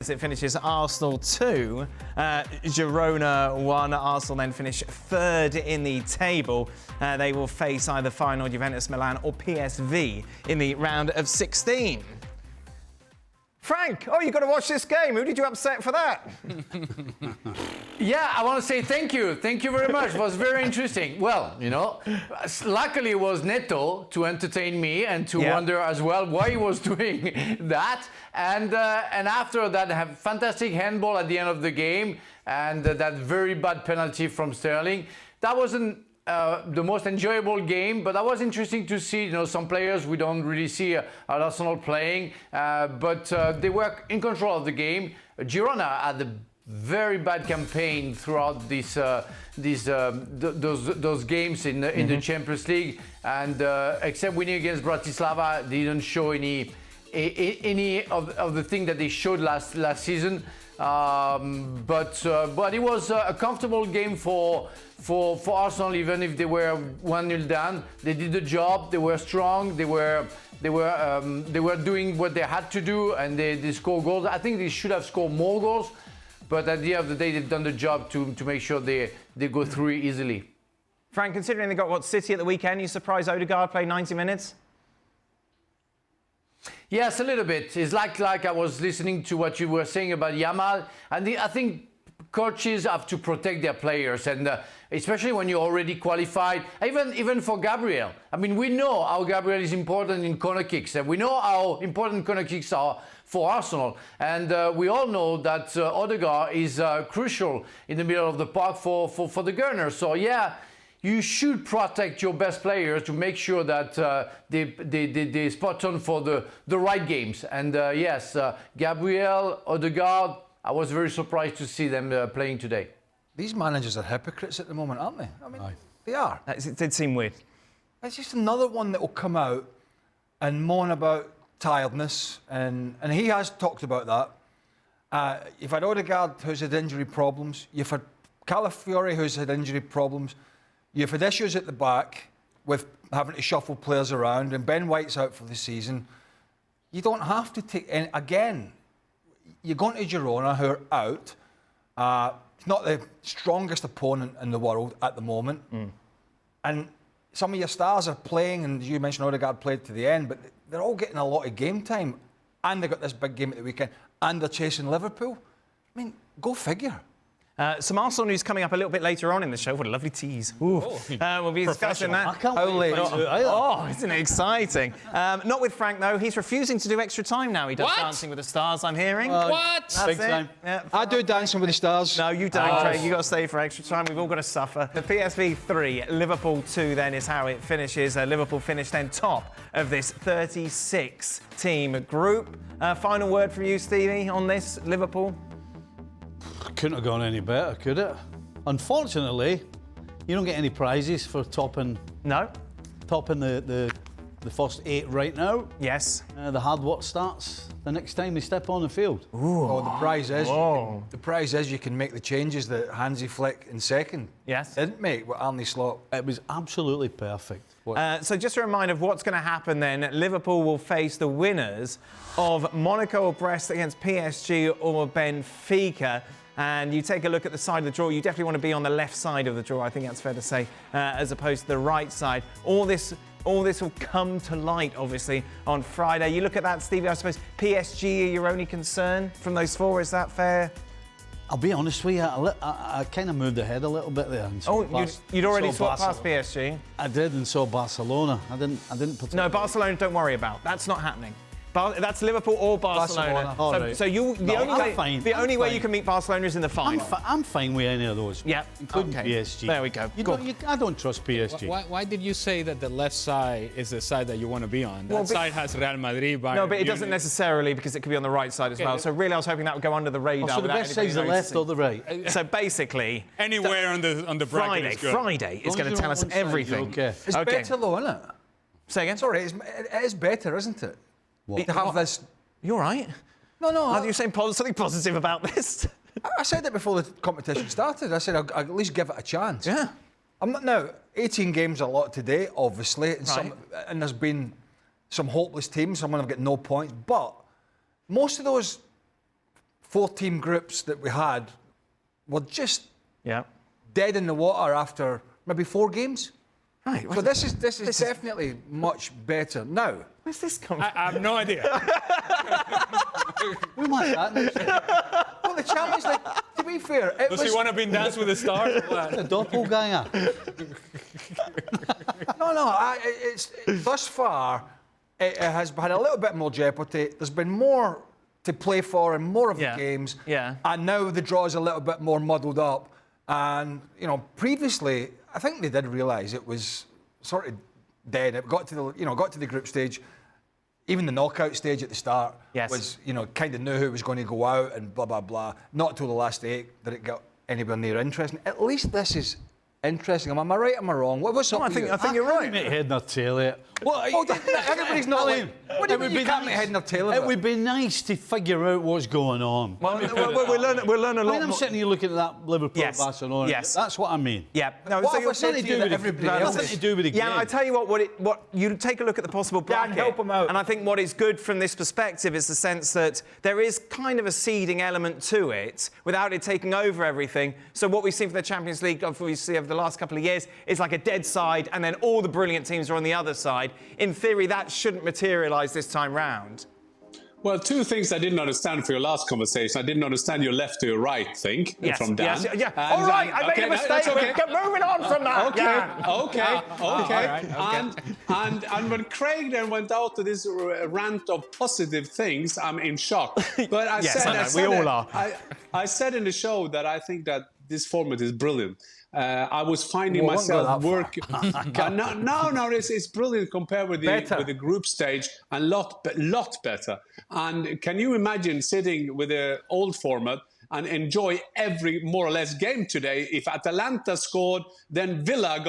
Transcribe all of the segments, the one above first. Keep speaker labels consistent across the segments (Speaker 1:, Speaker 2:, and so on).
Speaker 1: As it finishes Arsenal 2, Girona 1. Arsenal then finish third in the table. They will face either Feyenoord, Juventus, Milan or PSV in the round of 16. Frank, you've got to watch this game. Who did you upset for that?
Speaker 2: Yeah, I want to say thank you. Thank you very much. It was very interesting. Well, luckily it was Neto to entertain me and to wonder as well why he was doing that. And after that, have fantastic handball at the end of the game and that very bad penalty from Sterling. That wasn't the most enjoyable game, but that was interesting to see. Some players we don't really see at Arsenal playing, but they were in control of the game. Girona had a very bad campaign throughout those games in the Champions League, and except winning against Bratislava, they didn't show any of the thing that they showed last season. But it was a comfortable game for Arsenal, even if they were 1-0 down. They did the job. They were strong. They were doing what they had to do, and they scored goals. I think they should have scored more goals, but at the end of the day, they've done the job to make sure they go through it easily.
Speaker 1: Frank, considering they got City at the weekend, you surprised Odegaard played 90 minutes?
Speaker 2: Yes, a little bit. It's like I was listening to what you were saying about Yamal, and I think coaches have to protect their players, and especially when you're already qualified. Even for Gabriel, I mean, we know how Gabriel is important in corner kicks, and we know how important corner kicks are for Arsenal, and we all know that Odegaard is crucial in the middle of the park for the Gunners. So yeah. You should protect your best players to make sure that they spot on for the right games. And yes, Gabriel, Odegaard, I was very surprised to see them playing today.
Speaker 3: These managers are hypocrites at the moment, aren't they? I mean, they are.
Speaker 1: It did seem weird.
Speaker 3: It's just another one that will come out and moan about tiredness, and he has talked about that. You've had Odegaard, who's had injury problems. You've had Calafiori, who's had injury problems. You've had issues at the back with having to shuffle players around, and Ben White's out for the season. You don't have to take... And again, you're going to Girona, who are out. It's not the strongest opponent in the world at the moment. And some of your stars are playing, and you mentioned Odegaard played to the end, but they're all getting a lot of game time. And they've got this big game at the weekend, and they're chasing Liverpool. I mean, go figure.
Speaker 1: Some Arsenal news coming up a little bit later on in the show. What a lovely tease. We'll be discussing that.
Speaker 2: I can't wait.
Speaker 1: Isn't it exciting? Not with Frank, though. He's refusing to do extra time now. He does Dancing with the Stars, I'm hearing.
Speaker 4: What?
Speaker 1: That's
Speaker 3: big time.
Speaker 1: Yeah.
Speaker 3: I do Dancing with the Stars.
Speaker 1: No, you don't, Craig. You've got to stay for extra time. We've all got to suffer. The PSV 3, Liverpool 2 then is how it finishes. Liverpool finished then top of this 36-team group. Final word from you, Stevie, on this, Liverpool?
Speaker 4: Couldn't have gone any better, could it? Unfortunately, you don't get any prizes for topping the first 8 right now.
Speaker 1: Yes.
Speaker 4: The hard work starts the next time they step on the field.
Speaker 3: The prize is you can make the changes that Hansi Flick in second didn't make with Arne Slot.
Speaker 4: It was absolutely perfect.
Speaker 1: So just a reminder of what's going to happen then. Liverpool will face the winners of Monaco or Brest against PSG or Benfica. And you take a look at the side of the draw, you definitely want to be on the left side of the draw, I think that's fair to say, as opposed to the right side. All this will come to light, obviously, on Friday. You look at that, Stevie, I suppose PSG are your only concern from those 4, is that fair?
Speaker 4: I'll be honest with you, I kind of moved ahead a little bit there.
Speaker 1: You'd already swapped past PSG?
Speaker 4: I did, and saw Barcelona. I didn't put...
Speaker 1: No, Barcelona, don't worry about. That's not happening. That's Liverpool or Barcelona. So the only way you can meet Barcelona is in the final.
Speaker 4: I'm fine with any of those.
Speaker 1: Yeah,
Speaker 4: including PSG.
Speaker 1: There we go.
Speaker 4: I don't trust PSG.
Speaker 5: Why did you say that the left side is the side that you want to be on? That side has Real Madrid, Bayern.
Speaker 1: No, but it doesn't necessarily, because it could be on the right side as well. So really, I was hoping that would go under the radar.
Speaker 4: So the best side's the left or the right?
Speaker 1: So basically,
Speaker 5: anywhere on the bracket is good.
Speaker 1: Friday is going to tell us everything.
Speaker 4: Okay.
Speaker 3: It's better though, isn't it?
Speaker 1: Say again.
Speaker 3: Sorry, it is better, isn't it? To have this.
Speaker 1: You're right.
Speaker 3: No.
Speaker 1: You're saying something positive about this?
Speaker 3: I said it before the competition started. I said I'll at least give it a chance.
Speaker 1: Yeah.
Speaker 3: I'm not now. 18 games a lot today, obviously, and there's been some hopeless teams. Some of them have got no points, but most of those 4-team groups that we had were just
Speaker 1: Yeah.
Speaker 3: dead in the water after maybe 4 games.
Speaker 1: Right.
Speaker 3: So this is definitely much better now.
Speaker 1: Where's this come
Speaker 5: I have no idea.
Speaker 4: We want that.
Speaker 3: Well, the Champions League, to be fair, it
Speaker 5: Does
Speaker 3: was...
Speaker 5: he want to be in Dance with the Stars? or what?
Speaker 4: A doppelganger.
Speaker 3: No, it's thus far, it has had a little bit more jeopardy. There's been more to play for in more of the games.
Speaker 1: Yeah.
Speaker 3: And now the draw is a little bit more muddled up. And, previously, I think they did realise it was sort of dead. It got to the group stage. Even the knockout stage at the start was, kind of knew who was going to go out and blah, blah, blah. Not till the last 8 that it got anywhere near interesting. At least this is interesting. Am I right or am I wrong? What's up?
Speaker 1: I think you're right.
Speaker 4: Make head nor tail of it.
Speaker 3: Everybody's not like... What do you mean you can't make head nor tail of it?
Speaker 4: It would be nice to figure out what's going on.
Speaker 1: Well, we'll learn a lot
Speaker 4: I'm
Speaker 1: more.
Speaker 4: sitting here looking at that Liverpool-Barcelona.
Speaker 1: Yes.
Speaker 4: That's what I mean.
Speaker 1: Yeah. No,
Speaker 3: What
Speaker 1: so
Speaker 3: if
Speaker 1: you're
Speaker 3: I said to you that everybody else...
Speaker 4: Nothing to do with the game.
Speaker 1: Yeah, I tell you what you take a look at the possible bracket.
Speaker 3: help 'em out.
Speaker 1: And I think what is good from this perspective is the sense that there is kind of a seeding element to it without it taking over everything. So what we've seen for the Champions League, obviously, over the last couple of years is like a dead side and then all the brilliant teams are on the other side. In theory, that shouldn't materialise this time round.
Speaker 6: Well, 2 things I didn't understand for your last conversation. I didn't understand your left to your right thing from Dan.
Speaker 1: Yeah. All right, I made a mistake.
Speaker 6: Okay.
Speaker 1: We're moving on from that.
Speaker 6: Okay,
Speaker 1: Yeah.
Speaker 6: okay. And when Craig then went out to this rant of positive things, I'm in shock. But I
Speaker 1: we all are.
Speaker 6: I said in the show that I think that this format is brilliant. I was finding myself working. No, it's brilliant compared with the group stage, and lot better. And can you imagine sitting with the old format and enjoy every more or less game today? If Atalanta scored, then Villa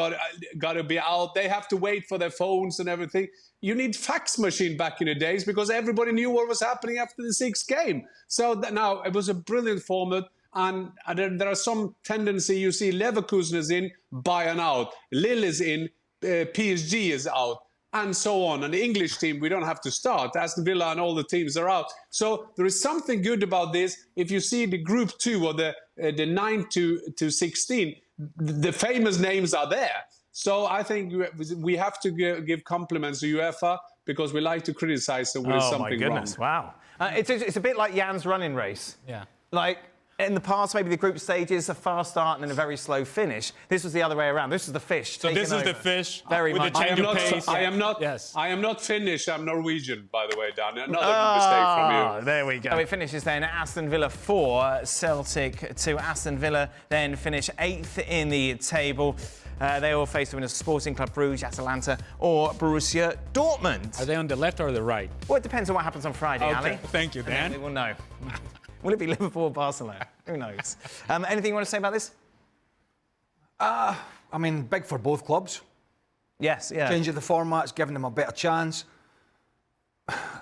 Speaker 6: got to be out. They have to wait for their phones and everything. You need fax machine back in the days because everybody knew what was happening after the 6th game. So now it was a brilliant format. And there are some tendency, you see Leverkusen is in, Bayern out, Lille is in, PSG is out, and so on. And the English team, we don't have to start. Aston Villa and all the teams are out. So there is something good about this. If you see the group 2 or the 9 to 16, the famous names are there. So I think we have to give compliments to UEFA because we like to criticize them when there's something wrong.
Speaker 1: Oh, my goodness, wow. It's a bit like Jan's running race.
Speaker 5: Yeah.
Speaker 1: Like, in the past, maybe the group stages, a fast start and then a very slow finish. This was the other way around. This was the fish.
Speaker 5: So this is the fish
Speaker 1: Very
Speaker 5: with
Speaker 1: much.
Speaker 5: the change of pace.
Speaker 6: I am not.
Speaker 5: Yes.
Speaker 6: I am not Finnish. I'm Norwegian, by the way, Dan. Another mistake from you.
Speaker 1: There we go. So it finishes then Aston Villa 4, Celtic 2. Aston Villa then finish 8th in the table. They all face the winners Sporting Club Brugge, Atalanta, or Borussia Dortmund.
Speaker 5: Are they on the left or the right?
Speaker 1: Well, it depends on what happens on Friday,
Speaker 5: Okay.
Speaker 1: Ali.
Speaker 5: Thank you, Dan.
Speaker 1: We will know. Will it be Liverpool or Barcelona? Who knows? Anything you want to say about this?
Speaker 3: I mean, big for both clubs.
Speaker 1: Yes, yeah.
Speaker 3: Change of the formats, giving them a better chance.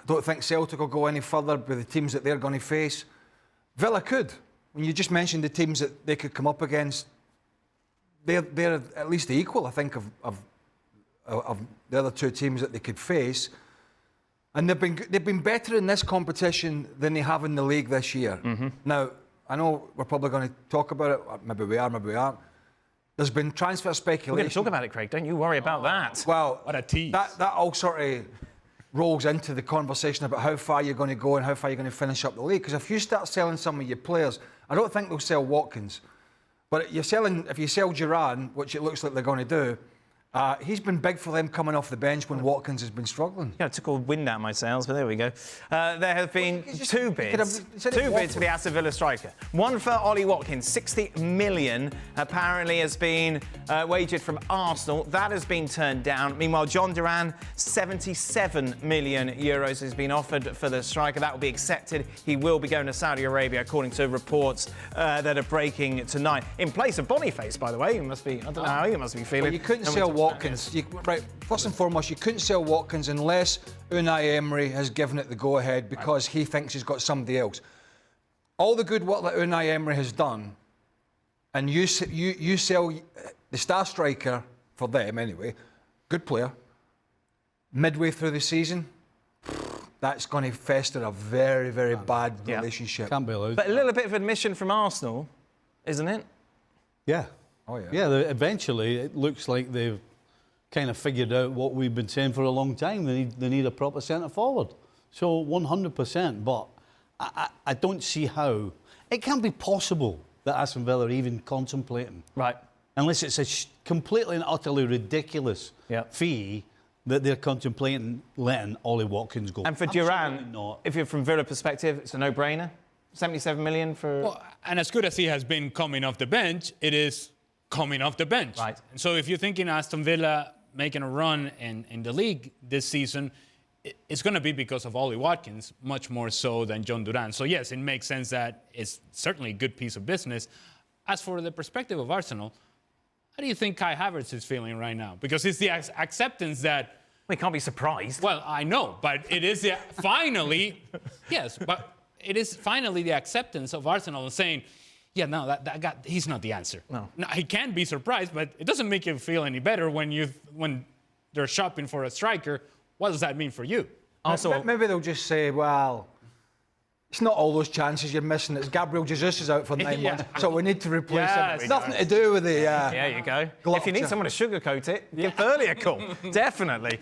Speaker 3: Don't think Celtic will go any further with the teams that they're going to face. Villa could. When you just mentioned the teams that they could come up against, they're at least equal, I think, of the other 2 teams that they could face. And they've been better in this competition than they have in the league this year. Mm-hmm. Now, I know we're probably going to talk about it. Maybe we are, maybe we aren't. There's been transfer speculation.
Speaker 1: We're going to talk about it, Craig. Don't you worry about that.
Speaker 3: Well,
Speaker 5: What a tease.
Speaker 3: That all sort of rolls into the conversation about how far you're going to go and how far you're going to finish up the league. Because if you start selling some of your players, I don't think they'll sell Watkins. But if you sell Duran, which it looks like they're going to do, he's been big for them coming off the bench when Watkins has been struggling.
Speaker 1: Yeah, it took all wind out of my sails, but there we go. There have been 2 bids. 2 bids for the Aston Villa striker. One for Ollie Watkins, 60 million, apparently has been wagered from Arsenal. That has been turned down. Meanwhile, Jhon Duran, 77 million euros has been offered for the striker. That will be accepted. He will be going to Saudi Arabia, according to reports that are breaking tonight. In place of Boniface, by the way. I don't know how he must be feeling.
Speaker 3: Well, you couldn't sell Watkins. First and foremost, you couldn't sell Watkins unless Unai Emery has given it the go-ahead because he thinks he's got somebody else. All the good work that Unai Emery has done, and you sell the star striker for them anyway, good player, midway through the season, that's going to fester a very, very bad relationship.
Speaker 4: Can't be allowed.
Speaker 1: But a little bit of admission from Arsenal, isn't it?
Speaker 4: Yeah.
Speaker 3: Oh, yeah.
Speaker 4: Yeah, eventually it looks like they've kind of figured out what we've been saying for a long time. They need a proper centre forward. So 100%. But I don't see how. It can't be possible that Aston Villa are even contemplating.
Speaker 1: Right.
Speaker 4: Unless it's a completely and utterly ridiculous fee that they're contemplating letting Ollie Watkins go.
Speaker 1: And for Duran, if you're from Villa perspective, it's a no-brainer. 77 million for...
Speaker 5: Well, and as good as he has been coming off the bench, it is coming off the bench.
Speaker 1: Right.
Speaker 5: So if you're thinking Aston Villa making a run in the league this season, it's going to be because of Ollie Watkins, much more so than Jhon Duran. So yes, it makes sense that it's certainly a good piece of business. As for the perspective of Arsenal, how do you think Kai Havertz is feeling right now? Because it's the acceptance that...
Speaker 1: We can't be surprised.
Speaker 5: Well, I know, but it is finally... Yes, but it is finally the acceptance of Arsenal saying, yeah, no, that guy, he's not the answer. No, he can be surprised, but it doesn't make you feel any better when they're shopping for a striker. What does that mean for you?
Speaker 3: Also, maybe they'll just say, well, it's not all those chances you're missing. It's Gabriel Jesus is out for 9 months, so we need to replace him. It's nothing to do with the...
Speaker 1: there you go. If you need someone to sugarcoat it, give Burley a call. Definitely.